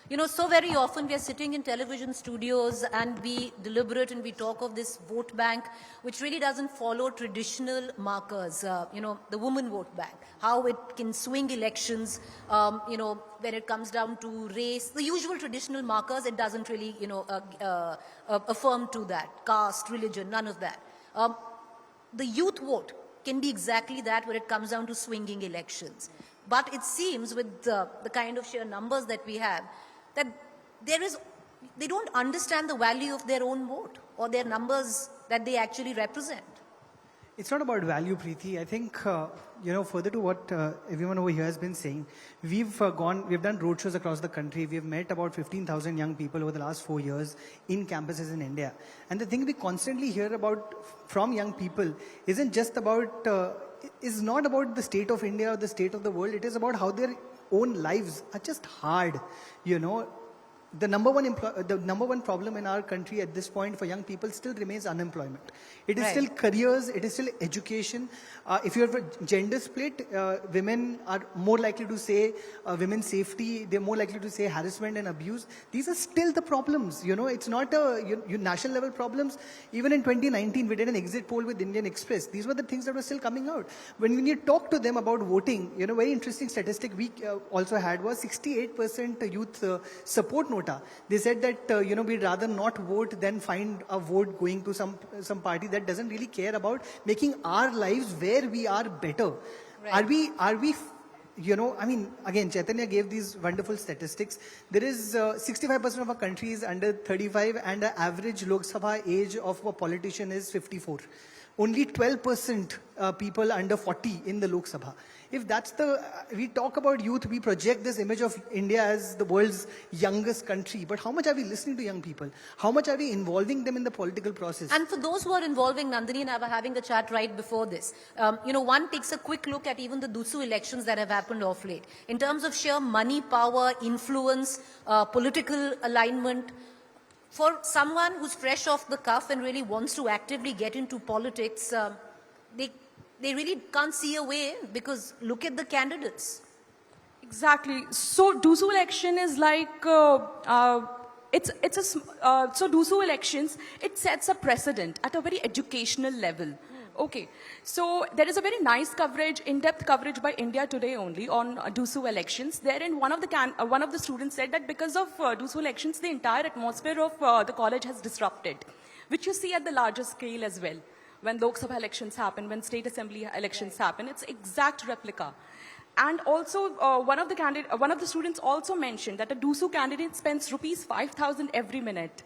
So very often we are sitting in television studios and we deliberate and we talk of this vote bank, which really doesn't follow traditional markers, the woman vote bank, how it can swing elections, when it comes down to race, the usual traditional markers, it doesn't really, affirm to that, caste, religion, none of that. The youth vote can be exactly that when it comes down to swinging elections. But it seems with the kind of sheer numbers that we have, that they don't understand the value of their own vote or their numbers that they actually represent. It's not about value, Preeti. I think, further to what everyone over here has been saying, we've done roadshows across the country. We've met about 15,000 young people over the last 4 years in campuses in India. And the thing we constantly hear about from young people isn't just about, is not about the state of India or the state of the world. It is about how their own lives are just hard, The number one problem in our country at this point for young people still remains unemployment. It is still careers, it is still education. If you have a gender split, women are more likely to say women's safety, they're more likely to say harassment and abuse. These are still the problems, It's not national level problems. Even in 2019, we did an exit poll with Indian Express. These were the things that were still coming out. When you talk to them about voting, very interesting statistic we also had was 68% youth support nota. They said that, we'd rather not vote than find a vote going to some party that doesn't really care about making our lives where we are better. Right. Are we, again, Chaitanya gave these wonderful statistics. There is 65% of our country is under 35 and the average Lok Sabha age of a politician is 54. Only 12% people under 40 in the Lok Sabha. If that's we talk about youth, we project this image of India as the world's youngest country. But how much are we listening to young people? How much are we involving them in the political process? And for those who are involving, Nandini and I were having a chat right before this. One takes a quick look at even the Dusu elections that have happened off late. In terms of sheer money, power, influence, political alignment, for someone who's fresh off the cuff and really wants to actively get into politics, they really can't see a way in because look at the candidates. Exactly. So Dusu election is like, so Dusu elections, it sets a precedent at a very educational level. Okay, so there is a very nice coverage, in-depth coverage by India Today only on Dusu elections. Therein, one of the students said that because of Dusu elections, the entire atmosphere of the college has disrupted, which you see at the larger scale as well. When Lok Sabha elections happen, when state assembly elections happen, it's exact replica. And also, one of the students also mentioned that a Dusu candidate spends rupees 5,000 every minute.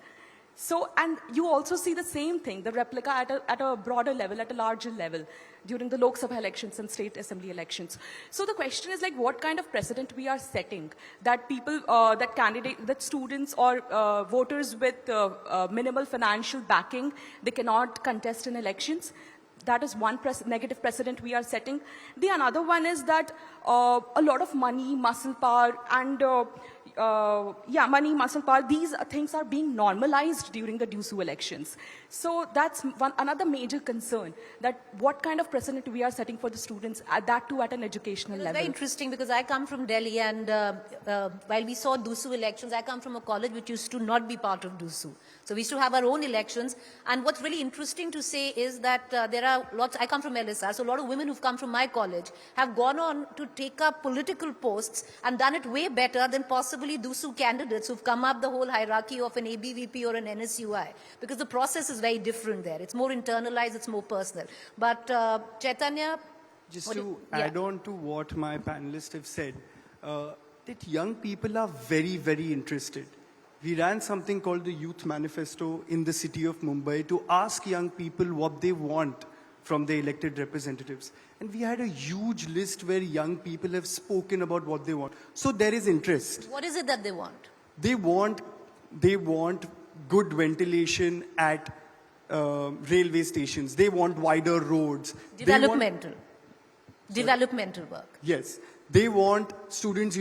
So, and you also see the same thing, the replica at a broader level, at a larger level, during the Lok Sabha elections and state assembly elections. So the question is like, what kind of precedent we are setting that people, that students or voters with minimal financial backing, they cannot contest in elections. That is one negative precedent we are setting. The another one is that a lot of money, muscle power, and money, muscle power, these things are being normalized during the Dusu elections. So that's another major concern, that what kind of precedent we are setting for the students, that too at an educational level. Very interesting because I come from Delhi and while we saw Dusu elections, I come from a college which used to not be part of Dusu. So we used to have our own elections. And what's really interesting to say is that there are lots, I come from LSR, so a lot of women who've come from my college have gone on to take up political posts and done it way better than possibly Dusu candidates who've come up the whole hierarchy of an ABVP or an NSUI. Because the process is very different there. It's more internalized, it's more personal. But Chaitanya? Just to add on to what my panelists have said, that young people are very, very interested. We ran something called the Youth Manifesto in the city of Mumbai to ask young people what they want from their elected representatives. And we had a huge list where young people have spoken about what they want. So there is interest. What is it that they want? They want good ventilation at railway stations. They want wider roads. Developmental work. Yes. They want Students'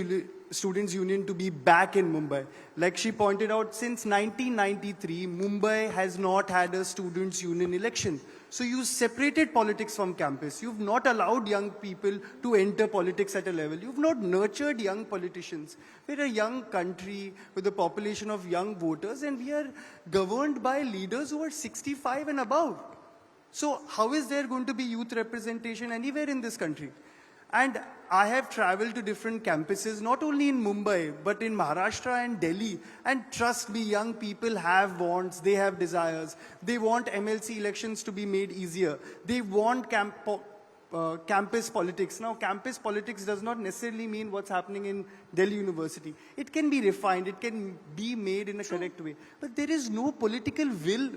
Union to be back in Mumbai. Like she pointed out, since 1993, Mumbai has not had a Students' Union election. So you separated politics from campus. You've not allowed young people to enter politics at a level. You've not nurtured young politicians. We're a young country with a population of young voters, and we are governed by leaders who are 65 and above. So how is there going to be youth representation anywhere in this country? And I have traveled to different campuses, not only in Mumbai, but in Maharashtra and Delhi. And trust me, young people have wants, they have desires. They want MLC elections to be made easier. They want campus politics. Now, campus politics does not necessarily mean what's happening in Delhi University. It can be refined, it can be made in a correct way. But there is no political will